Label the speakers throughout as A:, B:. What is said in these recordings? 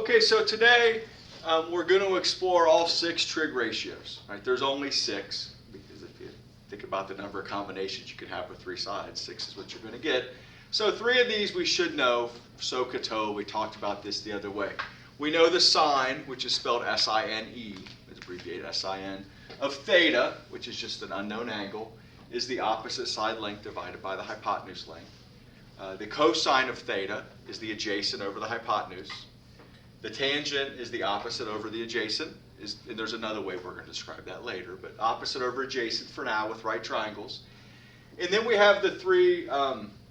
A: Okay, so today we're going to explore all 6 trig ratios. Right? There's only 6, because if you think about the number of combinations you could have with 3 sides, 6 is what you're going to get. So 3 of these we should know. So we talked about this the other way. We know the sine, which is spelled S-I-N-E, it's abbreviated S-I-N, of theta, which is just an unknown angle, is the opposite side length divided by the hypotenuse length. The cosine of theta is the adjacent over the hypotenuse. The tangent is the opposite over the adjacent. And there's another way we're going to describe that later, but opposite over adjacent for now with right triangles. And then we have the 3,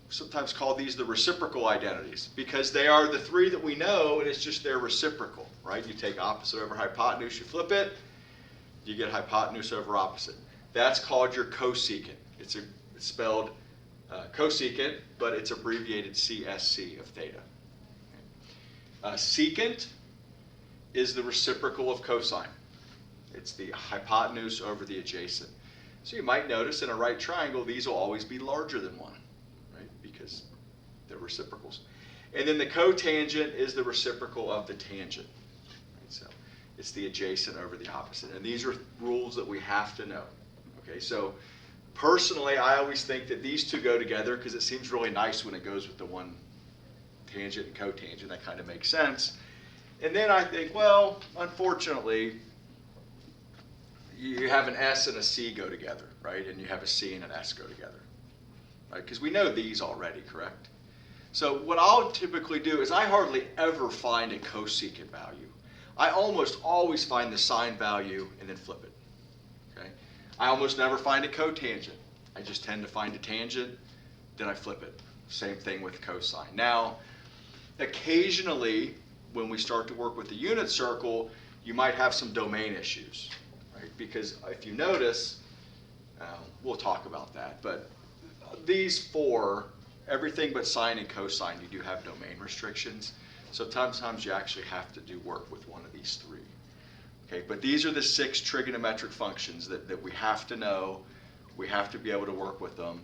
A: sometimes call these the reciprocal identities, because they are the 3 that we know, and it's just their reciprocal, right? You take opposite over hypotenuse, you flip it, you get hypotenuse over opposite. That's called your cosecant. It's spelled cosecant, but it's abbreviated CSC of theta. Secant is the reciprocal of cosine. It's the hypotenuse over the adjacent. So you might notice in a right triangle, these will always be larger than 1, right? Because they're reciprocals. And then the cotangent is the reciprocal of the tangent. Right? So it's the adjacent over the opposite. And these are rules that we have to know. Okay, so personally, I always think that these 2 go together because it seems really nice when it goes with the one tangent and cotangent. That kind of makes sense. And then I think, well, unfortunately, you have an S and a C go together, right? And you have a C and an S go together, right? Because we know these already, correct? So what I'll typically do is I hardly ever find a cosecant value. I almost always find the sine value and then flip it, okay? I almost never find a cotangent. I just tend to find a tangent, then I flip it. Same thing with cosine. Now, occasionally, when we start to work with the unit circle, you might have some domain issues, right? Because if you notice, we'll talk about that, but these 4, everything but sine and cosine, you do have domain restrictions. So sometimes you actually have to do work with one of these 3. Okay, but these are the 6 trigonometric functions that we have to know. We have to be able to work with them.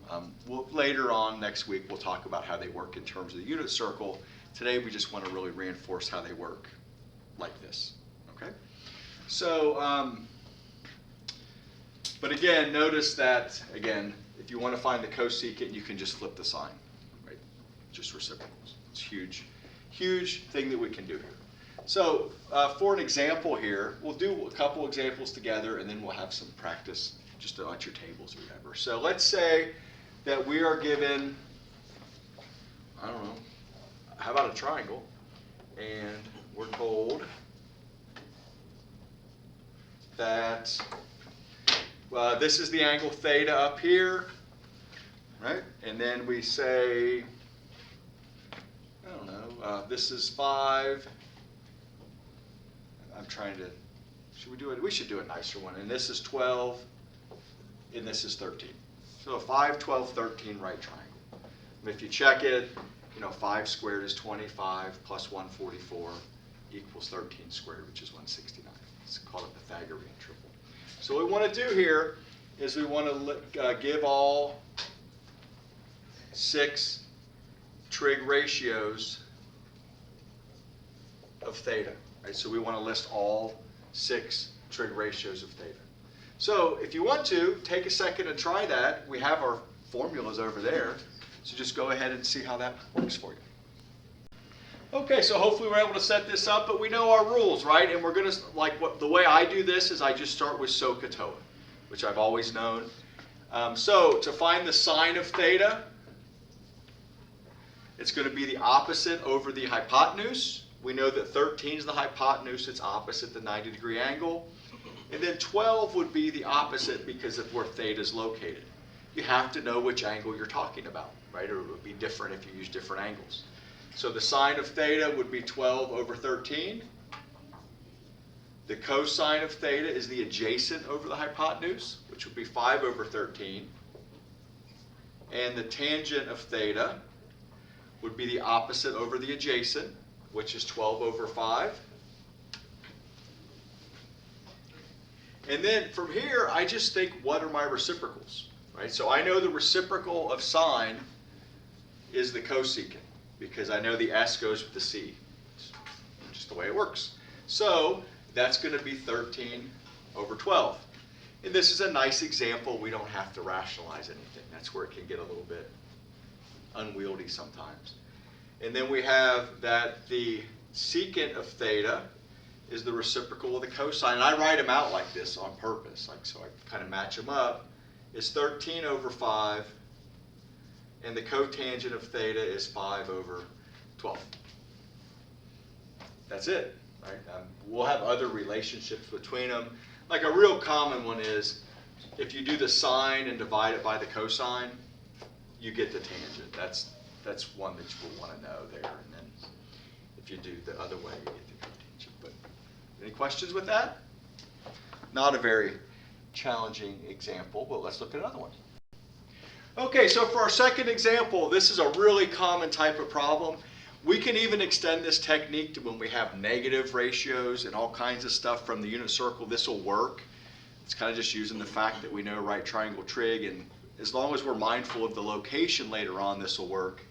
A: Later on next week, we'll talk about how they work in terms of the unit circle. Today, we just want to really reinforce how they work like this. Okay? So, but again, notice that, again, if you want to find the cosecant, you can just flip the sign, right? Just reciprocals. It's a huge, huge thing that we can do here. So, for an example here, we'll do a couple examples together, and then we'll have some practice just at your tables or whatever. So let's say that we are given, I don't know, how about a triangle? And we're told that this is the angle theta up here, right? And then we say, I don't know, this is 5. I'm trying to, should we do it? We should do a nicer one. And this is 12. And this is 13. So a 5, 12, 13 right triangle. And if you check it, 5 squared is 25 plus 144 equals 13 squared, which is 169. It's called a Pythagorean triple. So what we want to do here is we want to give all 6 trig ratios of theta. Right? So we want to list all 6 trig ratios of theta. So if you want to, take a second and try that. We have our formulas over there. So just go ahead and see how that works for you. Okay, so hopefully we're able to set this up, but we know our rules, right? And we're going to, the way I do this is I just start with SOHCAHTOA, which I've always known. So to find the sine of theta, it's going to be the opposite over the hypotenuse. We know that 13 is the hypotenuse. It's opposite the 90-degree angle. And then 12 would be the opposite because of where theta is located. You have to know which angle you're talking about, right? Or it would be different if you use different angles. So the sine of theta would be 12 over 13. The cosine of theta is the adjacent over the hypotenuse, which would be 5 over 13. And the tangent of theta would be the opposite over the adjacent, which is 12 over 5. And then from here, I just think, what are my reciprocals? Right? So I know the reciprocal of sine is the cosecant, because I know the S goes with the C. Just the way it works. So that's going to be 13 over 12. And this is a nice example. We don't have to rationalize anything. That's where it can get a little bit unwieldy sometimes. And then we have that the secant of theta is the reciprocal of the cosine. And I write them out like this on purpose, like so I kind of match them up. It's 13 over 5, and the cotangent of theta is 5 over 12. That's it, right? We'll have other relationships between them. Like a real common one is if you do the sine and divide it by the cosine, you get the tangent. That's one that you will want to know there. And then if you do the other way, you get the cotangent. But any questions with that? Not a very challenging example, but let's look at another one. Okay, so for our second example, this is a really common type of problem. We can even extend this technique to when we have negative ratios and all kinds of stuff from the unit circle. This will work. It's kind of just using the fact that we know right triangle trig, and as long as we're mindful of the location later on, this will work.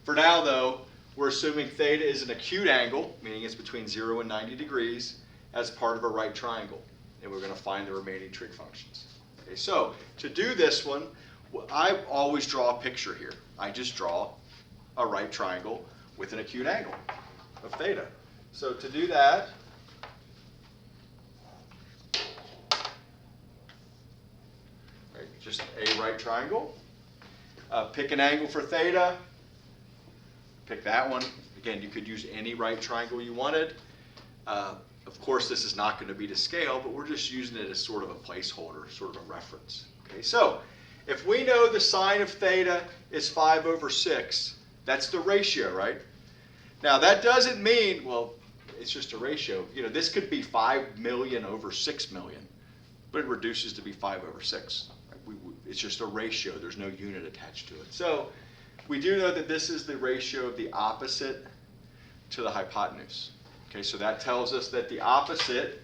A: For now, though, we're assuming theta is an acute angle, meaning it's between 0 and 90 degrees, as part of a right triangle. And we're going to find the remaining trig functions. Okay, so to do this one, I always draw a picture here. I just draw a right triangle with an acute angle of theta. So to do that, right, just a right triangle. Pick an angle for theta. Pick that one. Again, you could use any right triangle you wanted. Of course, this is not going to be to scale, but we're just using it as sort of a placeholder, sort of a reference. Okay, so if we know the sine of theta is 5 over 6, that's the ratio, right? Now, that doesn't mean, well, it's just a ratio. You know, this could be 5 million over 6 million, but it reduces to be 5 over 6. Right? It's just a ratio. There's no unit attached to it. So we do know that this is the ratio of the opposite to the hypotenuse. Okay, so that tells us that the opposite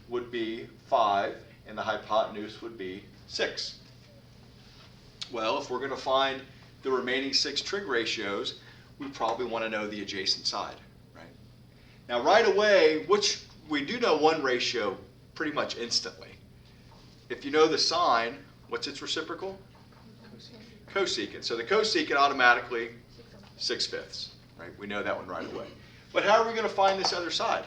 A: would be 5 and the hypotenuse would be 6. Well, if we're going to find the remaining 6 trig ratios, we probably want to know the adjacent side, right? Now, right away, which we do know one ratio pretty much instantly. If you know the sine, what's its reciprocal? Cosecant. So the cosecant automatically 6/5, right? We know that one right away. But how are we going to find this other side?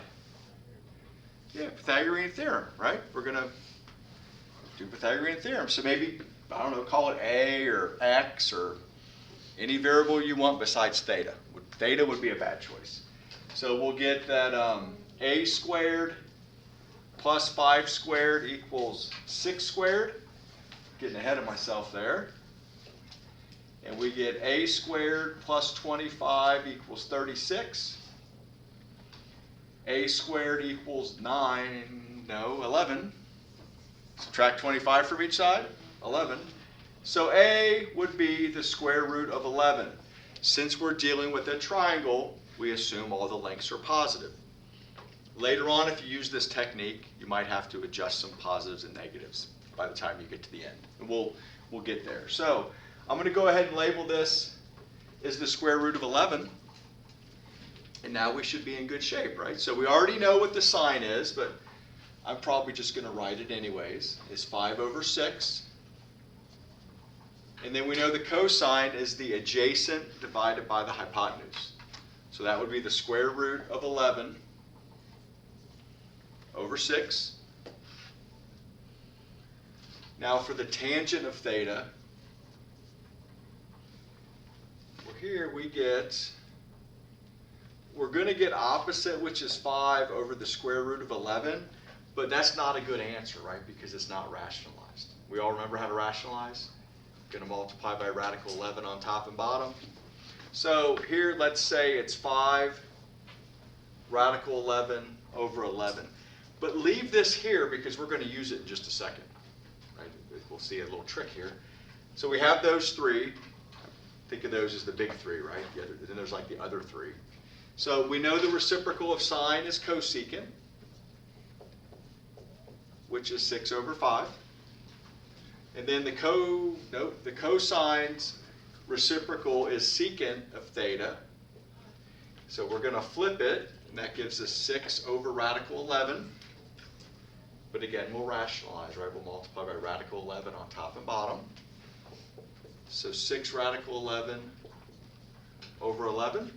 A: Yeah, Pythagorean theorem, right? We're going to do Pythagorean theorem. So maybe, I don't know, call it A or X or any variable you want besides theta. Theta would be a bad choice. So we'll get that A squared plus 5 squared equals 6 squared. Getting ahead of myself there. And we get A squared plus 25 equals 36. A squared equals 11. Subtract 25 from each side, 11. So A would be the square root of 11. Since we're dealing with a triangle, we assume all the lengths are positive. Later on, if you use this technique, you might have to adjust some positives and negatives by the time you get to the end. And we'll get there. So I'm going to go ahead and label this as the square root of 11. And now we should be in good shape, right? So we already know what the sine is, but I'm probably just going to write it anyways. It's 5 over 6. And then we know the cosine is the adjacent divided by the hypotenuse. So that would be the square root of 11 over 6. Now for the tangent of theta, well, here we're going to get opposite, which is 5 over the square root of 11, but that's not a good answer, right, because it's not rationalized. We all remember how to rationalize? Going to multiply by radical 11 on top and bottom. So here, let's say it's 5 radical 11 over 11. But leave this here because we're going to use it in just a second. Right? We'll see a little trick here. So we have those 3. Think of those as the big 3, right? Then there's like the other 3. So we know the reciprocal of sine is cosecant, which is 6 over 5. And then the cosine's reciprocal is secant of theta. So we're going to flip it And that gives us 6 over radical 11. But again, we'll rationalize, right? We'll multiply by radical 11 on top and bottom. So 6 radical 11 over 11.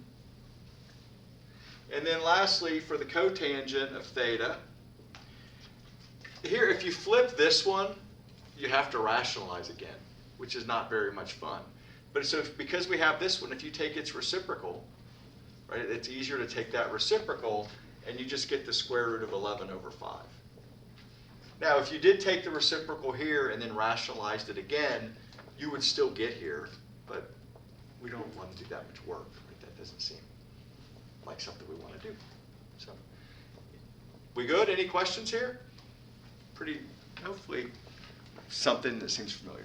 A: And then lastly, for the cotangent of theta, here, if you flip this one, you have to rationalize again, which is not very much fun. But so because we have this one, if you take its reciprocal, right, it's easier to take that reciprocal, and you just get the square root of 11 over 5. Now, if you did take the reciprocal here and then rationalized it again, you would still get here, but we don't want to do that much work. Right? That doesn't seem like something we want to do. So, we good? Any questions here? Pretty, hopefully, something that seems familiar.